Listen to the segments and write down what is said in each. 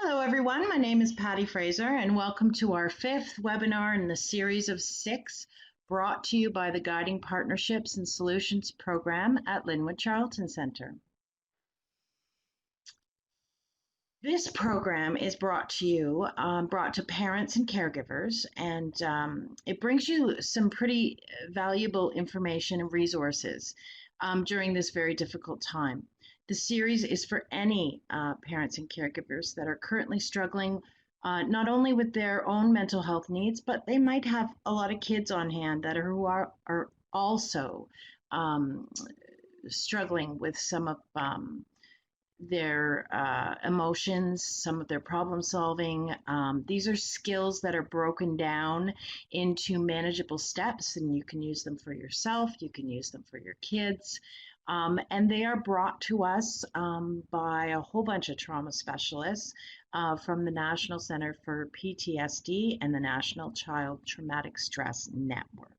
Hello, everyone. My name is Patty Fraser, and welcome to our fifth webinar in the series of six brought to you by the Guiding Partnerships and Solutions program at Lynwood Charlton Centre. This program is brought to you, brought to parents and caregivers, and it brings you some pretty valuable information and resources during this very difficult time. The series is for any parents and caregivers that are currently struggling not only with their own mental health needs, but they might have a lot of kids on hand that are also struggling with some of their emotions, some of their problem solving. These are skills that are broken down into manageable steps, and you can use them for yourself, you can use them for your kids. And they are brought to us by a whole bunch of trauma specialists from the National Center for PTSD and the National Child Traumatic Stress Network.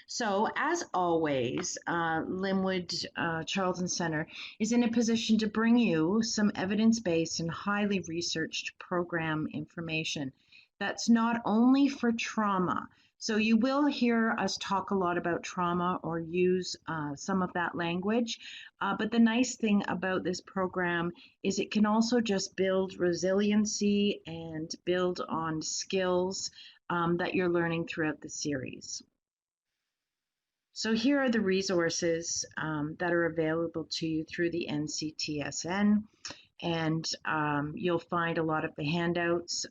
So, as always, Lynwood Charlton Centre is in a position to bring you some evidence-based and highly researched program information that's not only for trauma. So you will hear us talk a lot about trauma or use some of that language, but the nice thing about this program is it can also just build resiliency and build on skills that you're learning throughout the series. So here are the resources that are available to you through the NCTSN, and you'll find a lot of the handouts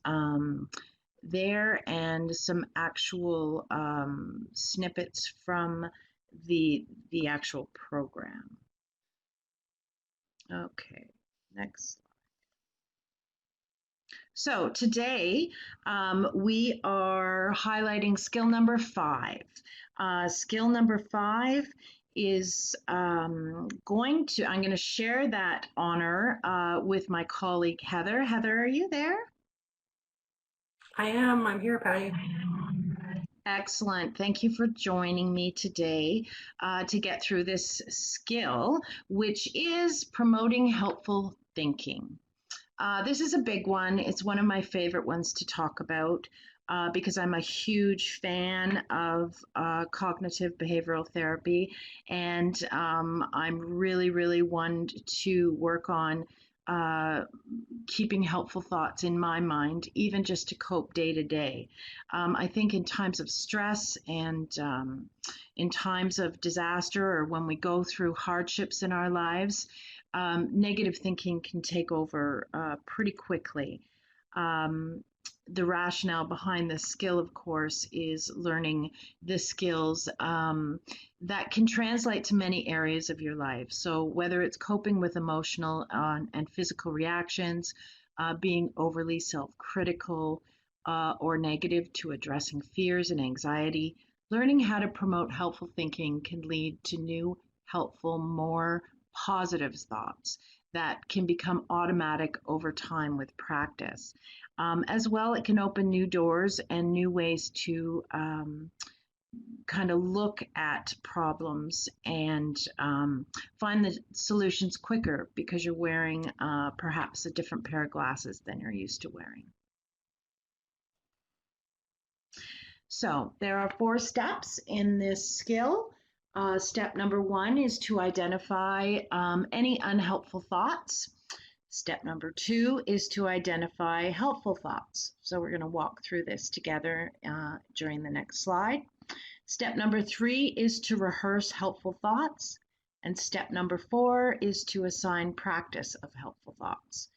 there and some actual snippets from the actual program. Okay, next slide. So today we are highlighting skill number 5. Skill number 5 is I'm going to share that honor with my colleague Heather. Heather, are you there? I am. I'm here, Patty. Excellent. Thank you for joining me today to get through this skill, which is promoting helpful thinking. This is a big one. It's one of my favorite ones to talk about because I'm a huge fan of cognitive behavioral therapy, and I'm really one to work on keeping helpful thoughts in my mind, even just to cope day to day. I think in times of stress and in times of disaster or when we go through hardships in our lives, negative thinking can take over pretty quickly. The rationale behind this skill, of course, is learning the skills that can translate to many areas of your life. So whether it's coping with emotional and physical reactions, being overly self-critical or negative to addressing fears and anxiety, learning how to promote helpful thinking can lead to new, helpful, more positive thoughts that can become automatic over time with practice. As well, it can open new doors and new ways to kind of look at problems and find the solutions quicker because you're wearing perhaps a different pair of glasses than you're used to wearing. So there are 4 steps in this skill. Step number 1 is to identify any unhelpful thoughts. Step number 2 is to identify helpful thoughts. So we're going to walk through this together during the next slide. Step number 3 is to rehearse helpful thoughts. And step number 4 is to assign practice of helpful thoughts.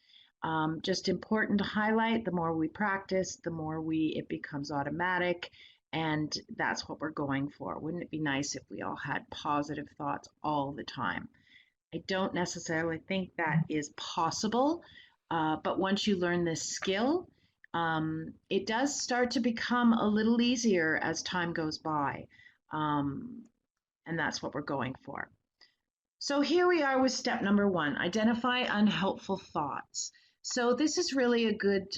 Just important to highlight, the more we practice, the more it becomes automatic. And that's what we're going for. Wouldn't it be nice if we all had positive thoughts all the time? I don't necessarily think that is possible, but once you learn this skill, it does start to become a little easier as time goes by, and that's what we're going for. So here we are with step number 1, identify unhelpful thoughts. So this is really a good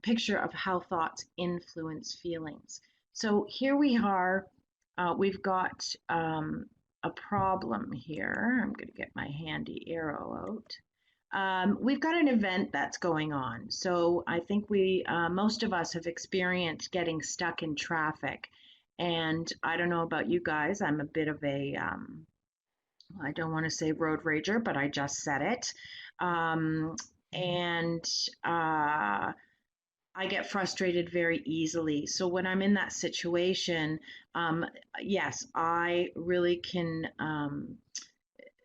picture of how thoughts influence feelings. So here we are, we've got a problem here. I'm going to get my handy arrow We've got an event that's going on. So I think most of us have experienced getting stuck in traffic. And I don't know about you guys, I'm a bit of I don't want to say road rager, but I just said it. Um, and I get frustrated very easily. So when I'm in that situation, um, yes, I really can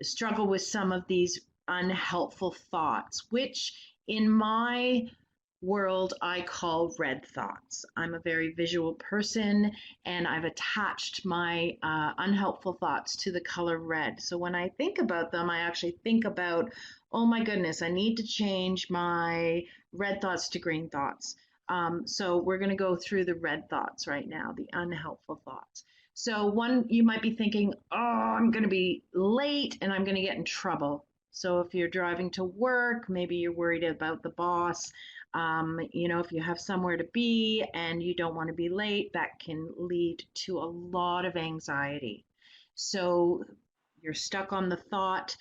struggle with some of these unhelpful thoughts, which in my world I call red thoughts. I'm a very visual person and I've attached my unhelpful thoughts to the color red. So when I think about them, I actually think about, oh my goodness, I need to change my red thoughts to green thoughts. So we're going to go through the red thoughts right now, the unhelpful thoughts. So one, you might be thinking, oh, I'm going to be late and I'm going to get in trouble. So if you're driving to work, maybe you're worried about the boss. If you have somewhere to be and you don't want to be late, that can lead to a lot of anxiety. So you're stuck on the thought,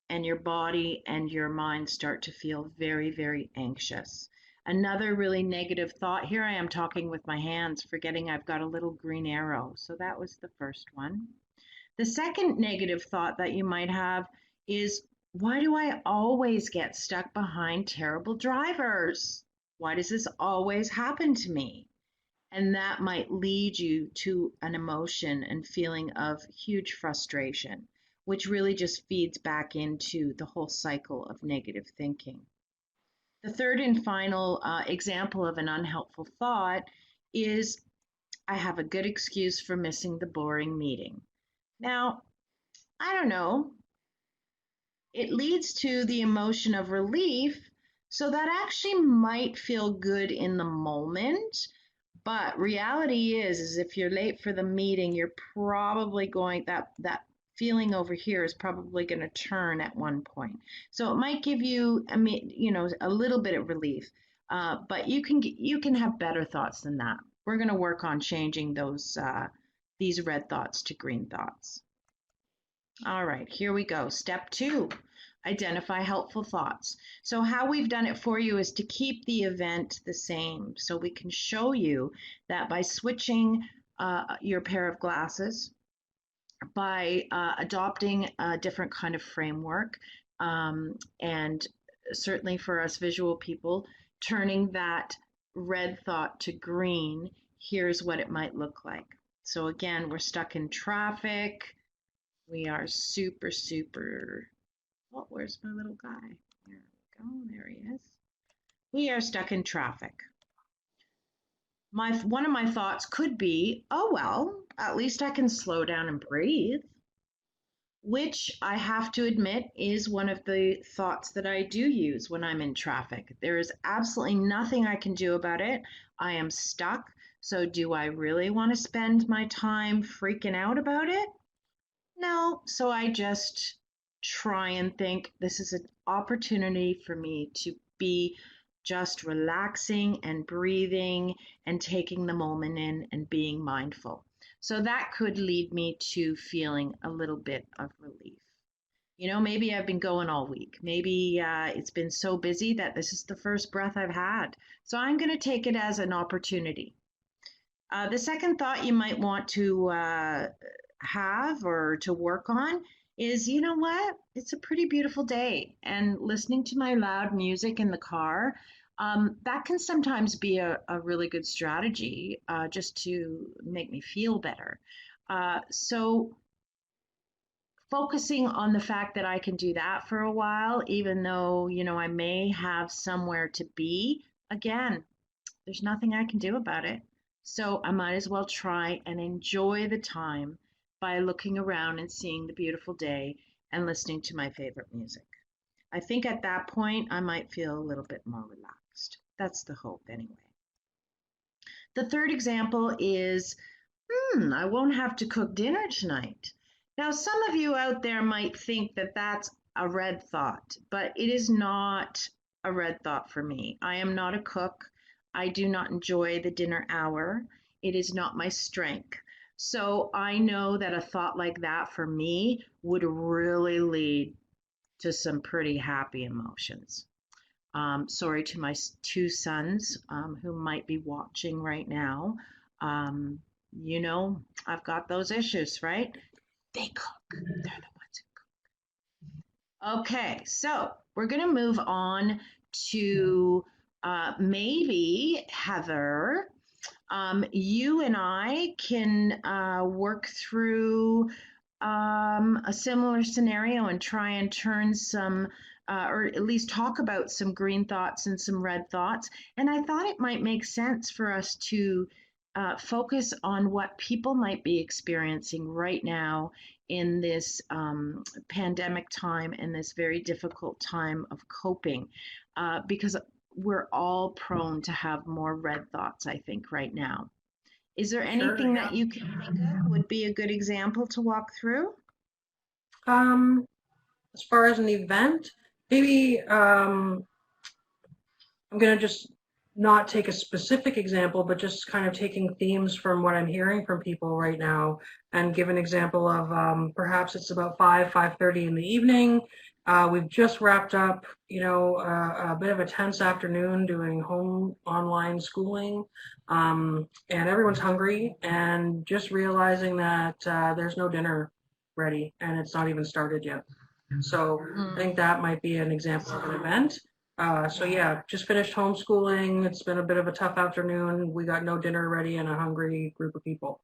and your body and your mind start to feel very, very anxious. Another really negative thought, here I am talking with my hands, forgetting I've got a little green arrow. So that was the first one. The second negative thought that you might have is, why do I always get stuck behind terrible drivers? Why does this always happen to me? And that might lead you to an emotion and feeling of huge frustration, which really just feeds back into the whole cycle of negative thinking. The third and final example of an unhelpful thought is, I have a good excuse for missing the boring meeting. Now, I don't know, it leads to the emotion of relief. So that actually might feel good in the moment. But reality is if you're late for the meeting, you're probably going, that feeling over here is probably going to turn at one point. So it might give you, a little bit of relief. But you can have better thoughts than that. We're going to work on changing these red thoughts to green thoughts. All right, here we go. Step 2, identify helpful thoughts. So how we've done it for you is to keep the event the same. So we can show you that by switching your pair of glasses, by adopting a different kind of framework, and certainly for us visual people, turning that red thought to green, here's what it might look like. So again, we're stuck in traffic. We are super, super, oh, where's my little guy? There we go, there he is. We are stuck in traffic. One of my thoughts could be, oh, well, at least I can slow down and breathe, which I have to admit is one of the thoughts that I do use when I'm in traffic. There is absolutely nothing I can do about it. I am stuck. So do I really want to spend my time freaking out about it? No, so I just try and think this is an opportunity for me to be just relaxing and breathing and taking the moment in and being mindful. So that could lead me to feeling a little bit of relief. Maybe I've been going all week. Maybe it's been so busy that this is the first breath I've had. So I'm going to take it as an opportunity. The second thought you might want to have or to work on is, you know what? It's a pretty beautiful day, and listening to my loud music in the car, that can sometimes be a really good strategy just to make me feel better. So focusing on the fact that I can do that for a while, even though, I may have somewhere to be, again, there's nothing I can do about it. So I might as well try and enjoy the time by looking around and seeing the beautiful day and listening to my favorite music. I think at that point, I might feel a little bit more relaxed. That's the hope anyway. The third example is, I won't have to cook dinner tonight. Now, some of you out there might think that that's a red thought, but it is not a red thought for me. I am not a cook. I do not enjoy the dinner hour. It is not my strength. So I know that a thought like that for me would really lead to some pretty happy emotions. Sorry to my two sons who might be watching right now. Um, I've got those issues, right? They cook. They're the ones who cook. Okay, so we're going to move on to maybe Heather. You and I can work through a similar scenario and try and turn some, or at least talk about some green thoughts and some red thoughts. And I thought it might make sense for us to focus on what people might be experiencing right now in this pandemic time and this very difficult time of coping, because we're all prone to have more red thoughts, I think, right now. Is there Sure, anything yeah. that you can think of would be a good example to walk through? Um, as far as an event, maybe I'm gonna just not take a specific example, but just kind of taking themes from what I'm hearing from people right now, and give an example of perhaps it's about 5:30 in the evening. We've just wrapped up, a bit of a tense afternoon doing home online schooling, and everyone's hungry, and just realizing that there's no dinner ready, and it's not even started yet. So I think Mm. that might be an example of an event. So yeah, just finished homeschooling. It's been a bit of a tough afternoon. We got no dinner ready and a hungry group of people.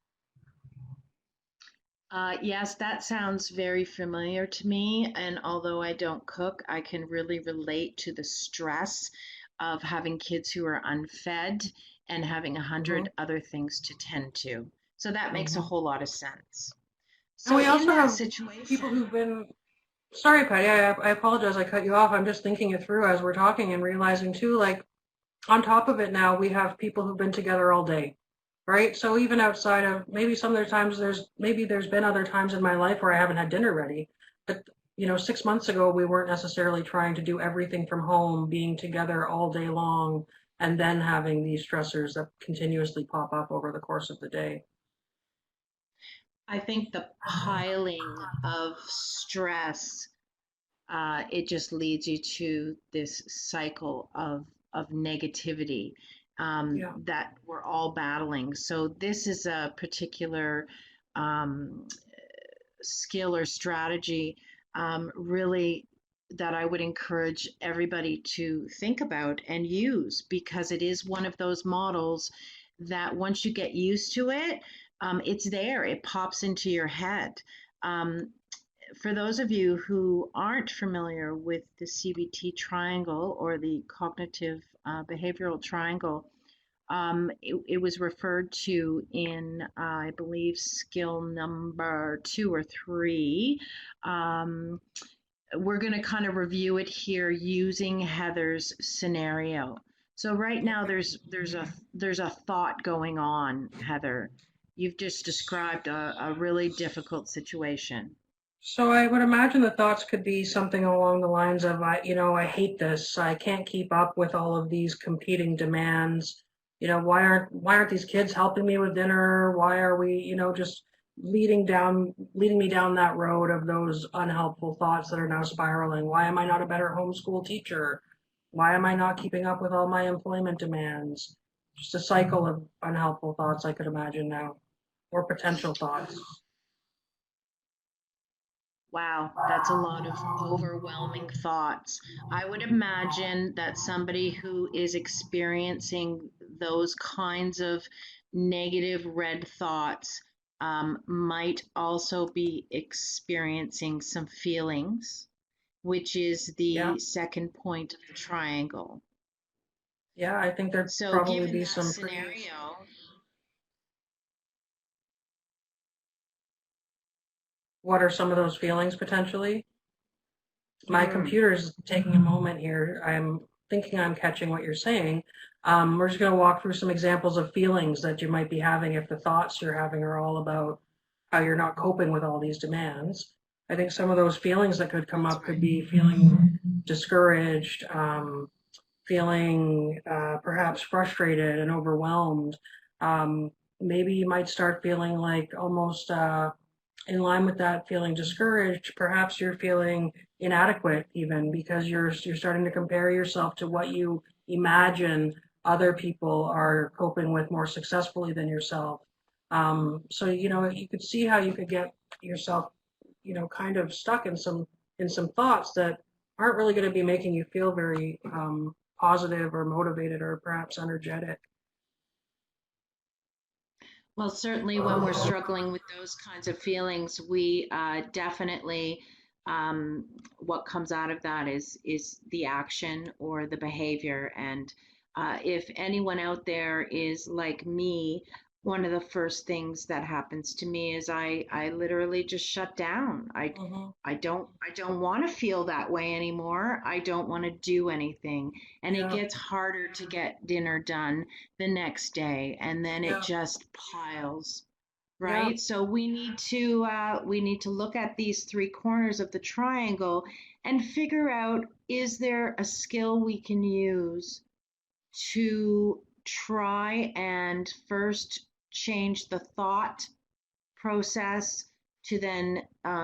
Yes, that sounds very familiar to me. And although I don't cook, I can really relate to the stress of having kids who are unfed and having a Hmm. hundred other things to tend to. So that makes a Hmm. whole lot of sense. And So we in also that have situation, people who've been, sorry, Patty, I apologize. I cut you off. I'm just thinking it through as we're talking and realizing too, like on top of it now, we have people who've been together all day, right? So even outside of maybe some other times, there's been other times in my life where I haven't had dinner ready. But 6 months ago, we weren't necessarily trying to do everything from home, being together all day long, and then having these stressors that continuously pop up over the course of the day. I think the piling of stress, it just leads you to this cycle of negativity Yeah. that we're all battling. So this is a particular um, skill or strategy, really, that I would encourage everybody to think about and use, because it is one of those models that once you get used to it, it's there, it pops into your head. Um, for those of you who aren't familiar with the CBT triangle or the cognitive behavioral triangle, it was referred to in, I believe, skill number 2 or 3. Um, we're going to kind of review it here using Heather's scenario. So right now, Okay. there's a thought going on, Heather. You've just described a really difficult situation. So I would imagine the thoughts could be something along the lines of, I hate this. I can't keep up with all of these competing demands. Why aren't these kids helping me with dinner? Why are we, just leading me down that road of those unhelpful thoughts that are now spiraling? Why am I not a better homeschool teacher? Why am I not keeping up with all my employment demands? Just a cycle of unhelpful thoughts I could imagine now, or potential thoughts. Wow, that's a lot of overwhelming thoughts. I would imagine that somebody who is experiencing those kinds of negative red thoughts might also be experiencing some feelings, which is Yeah. the second point of the triangle. Yeah, I think there'd So, probably given be that some pretty. scenario, What are some of those feelings potentially? My mm, computer's taking a moment here. I'm thinking I'm catching what you're saying. We're just going to walk through some examples of feelings that you might be having if the thoughts you're having are all about how you're not coping with all these demands. I think some of those feelings that could come that's up could right. be feeling discouraged, feeling perhaps frustrated and overwhelmed. Um, Maybe you might start feeling like almost in line with that, feeling discouraged, perhaps you're feeling inadequate even because you're starting to compare yourself to what you imagine other people are coping with more successfully than yourself. So you could see how you could get yourself, kind of stuck in some thoughts that aren't really going to be making you feel very positive or motivated or perhaps energetic. Well, certainly when we're struggling with those kinds of feelings, we definitely what comes out of that is the action or the behavior. And if anyone out there is like me, one of the first things that happens to me is I literally just shut down. Hmm. I don't want to feel that way anymore. I don't want to do anything. And it Yeah, gets harder to get dinner done the next day, and then it yeah, just piles, yeah. right? So we need to look at these three corners of the triangle and figure out, is there a skill we can use to try and first change the thought process to then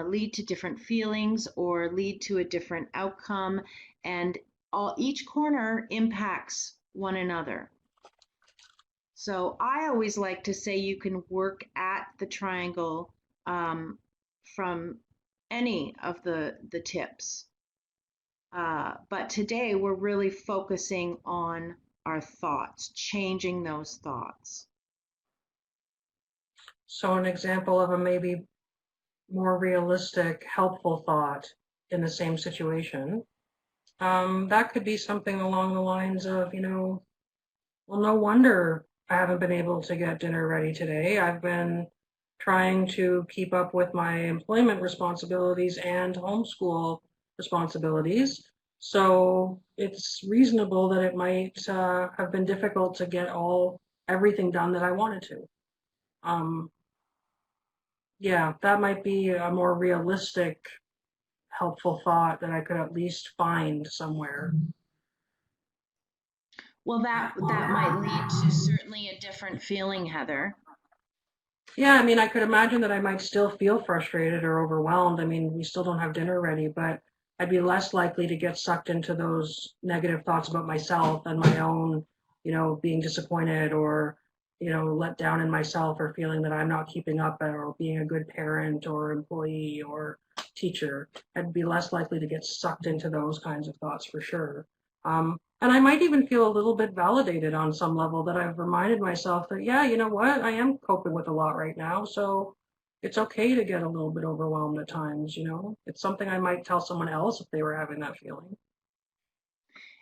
lead to different feelings or lead to a different outcome, and each corner impacts one another. So I always like to say you can work at the triangle from any of the tips. But today we're really focusing on our thoughts, changing those thoughts. So an example of a maybe more realistic, helpful thought in the same situation. That could be something along the lines of, well, no wonder I haven't been able to get dinner ready today. I've been trying to keep up with my employment responsibilities and homeschool responsibilities. So it's reasonable that it might have been difficult to get everything done that I wanted to. Um, yeah, that might be a more realistic, helpful thought that I could at least find somewhere. Well, that might lead to certainly a different feeling, Heather. Yeah, I mean, I could imagine that I might still feel frustrated or overwhelmed. I mean, we still don't have dinner ready, but I'd be less likely to get sucked into those negative thoughts about myself and my own, being disappointed or, let down in myself or feeling that I'm not keeping up or being a good parent or employee or teacher. I'd be less likely to get sucked into those kinds of thoughts for sure. And I might even feel a little bit validated on some level that I've reminded myself that, yeah, you know what, I am coping with a lot right now. So it's okay to get a little bit overwhelmed at times. It's something I might tell someone else if they were having that feeling.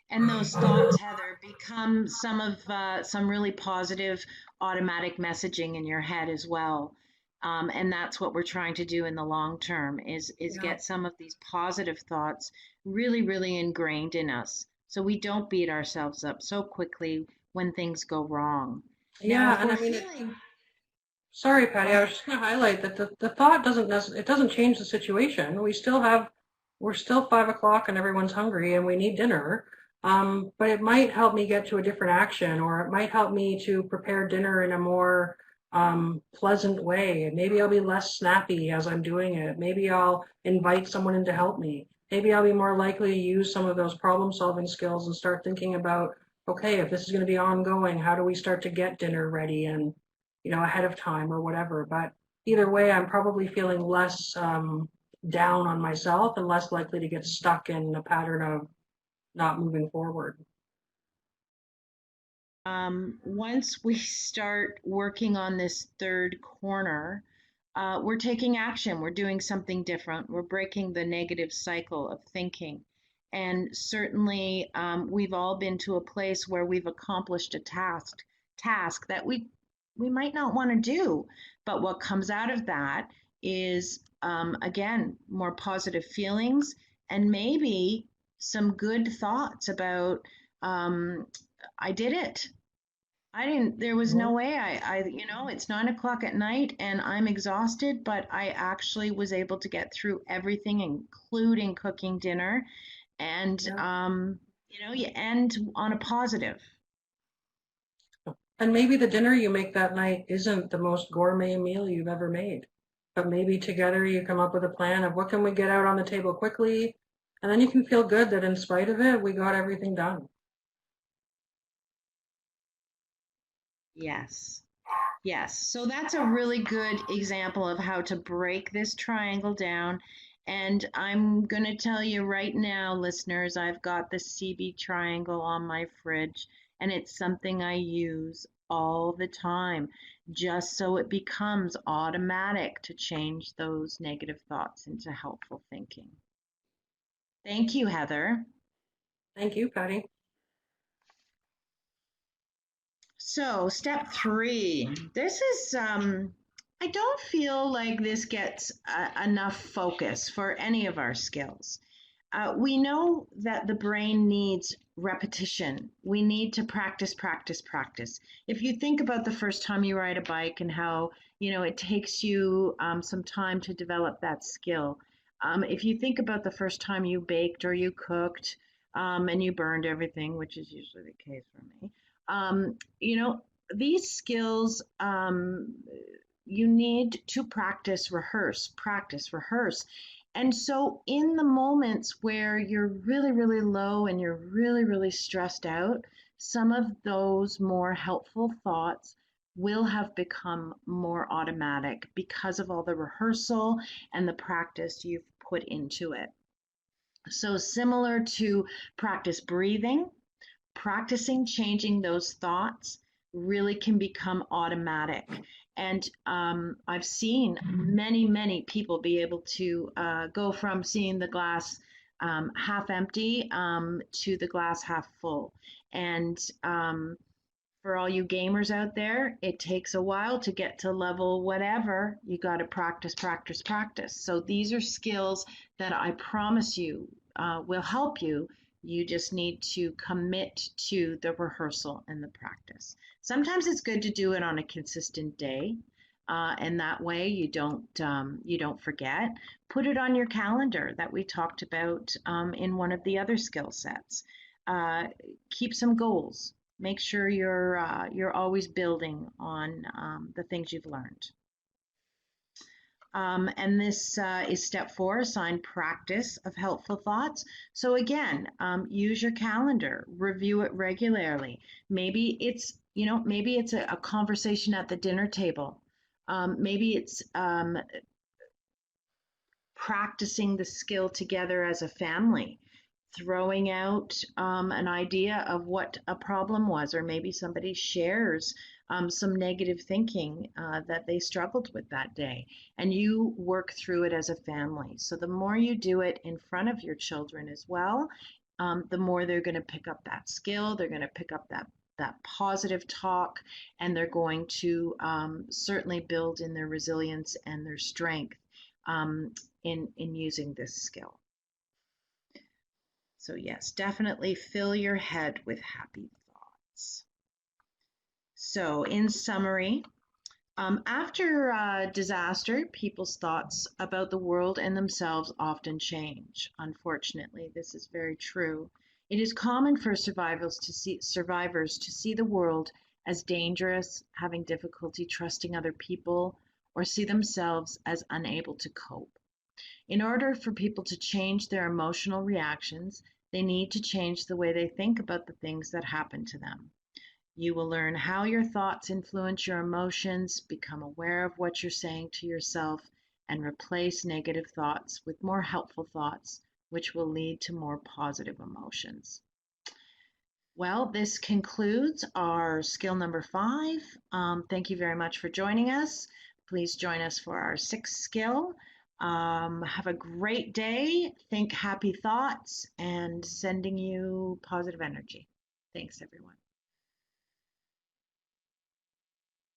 And those thoughts, Heather, become some really positive automatic messaging in your head as well. And that's what we're trying to do in the long term is Yeah. get some of these positive thoughts really, really ingrained in us, so we don't beat ourselves up so quickly when things go wrong. Now, Yeah. if And we're I mean, feeling, sorry, go Patty, I was ahead. just going to highlight that the thought it doesn't change the situation. We're still 5 o'clock and everyone's hungry and we need dinner. But it might help me get to a different action, or it might help me to prepare dinner in a more pleasant way. Maybe I'll be less snappy as I'm doing it. Maybe I'll invite someone in to help me. Maybe I'll be more likely to use some of those problem solving skills and start thinking about, okay, if this is going to be ongoing, how do we start to get dinner ready and ahead of time or whatever. But either way, I'm probably feeling less down on myself and less likely to get stuck in a pattern of not moving forward. Once we start working on this third corner, we're taking action. We're doing something different. We're breaking the negative cycle of thinking. And certainly, we've all been to a place where we've accomplished a task that we might not want to do. But what comes out of that is, again, more positive feelings and maybe some good thoughts about, I did it. There was Mhm. no way it's 9 o'clock at night and I'm exhausted, but I actually was able to get through everything, including cooking dinner. And, Yeah. you end on a positive. And maybe the dinner you make that night isn't the most gourmet meal you've ever made. but maybe together you come up with a plan of what can we get out on the table quickly, and then you can feel good that in spite of it, we got everything done. Yes. Yes, so that's a really good example of how to break this triangle down. And I'm going to tell you right now, listeners, I've got the CB triangle on my fridge, and it's something I use all the time, just so it becomes automatic to change those negative thoughts into helpful thinking. Thank you, Heather. Thank you, Patty. So, step 3. This is, I don't feel like this gets enough focus for any of our skills. We know that the brain needs repetition. We need to practice, practice, practice. If you think about the first time you ride a bike and how, it takes you some time to develop that skill. If you think about the first time you baked or you cooked and you burned everything, which is usually the case for me, these skills, you need to practice, rehearse, practice, rehearse. And so, in the moments where you're really, really low and you're really, really stressed out, some of those more helpful thoughts will have become more automatic because of all the rehearsal and the practice you've put into it. So, similar to practice breathing, practicing changing those thoughts really can become automatic. And I've seen many people be able to go from seeing the glass half empty to the glass half full. And for all you gamers out there, it takes a while to get to level whatever. You got to practice, practice, practice. So these are skills that I promise you will help you. You just need to commit to the rehearsal and the practice. Sometimes it's good to do it on a consistent day, and that way you don't forget. Put it on your calendar that we talked about in one of the other skill sets. Keep some goals. Make sure you're always building on the things you've learned. And this is step 4, assign practice of helpful thoughts. So again, use your calendar, review it regularly. Maybe it's, a conversation at the dinner table. Maybe it's practicing the skill together as a family, throwing out an idea of what a problem was, or maybe somebody shares some negative thinking that they struggled with that day, and you work through it as a family. So the more you do it in front of your children as well, the more they're going to pick up that skill, they're going to pick up that positive talk, and they're going to certainly build in their resilience and their strength in using this skill. So yes, definitely fill your head with happy thoughts. So in summary, after disaster, people's thoughts about the world and themselves often change. Unfortunately, this is very true. It is common for survivors to see the world as dangerous, having difficulty trusting other people, or see themselves as unable to cope. In order for people to change their emotional reactions, they need to change the way they think about the things that happen to them. You will learn how your thoughts influence your emotions, become aware of what you're saying to yourself, and replace negative thoughts with more helpful thoughts, which will lead to more positive emotions. Well, this concludes our skill number 5. Thank you very much for joining us. Please join us for our 6th skill. Have a great day. Think happy thoughts and sending you positive energy. Thanks, everyone.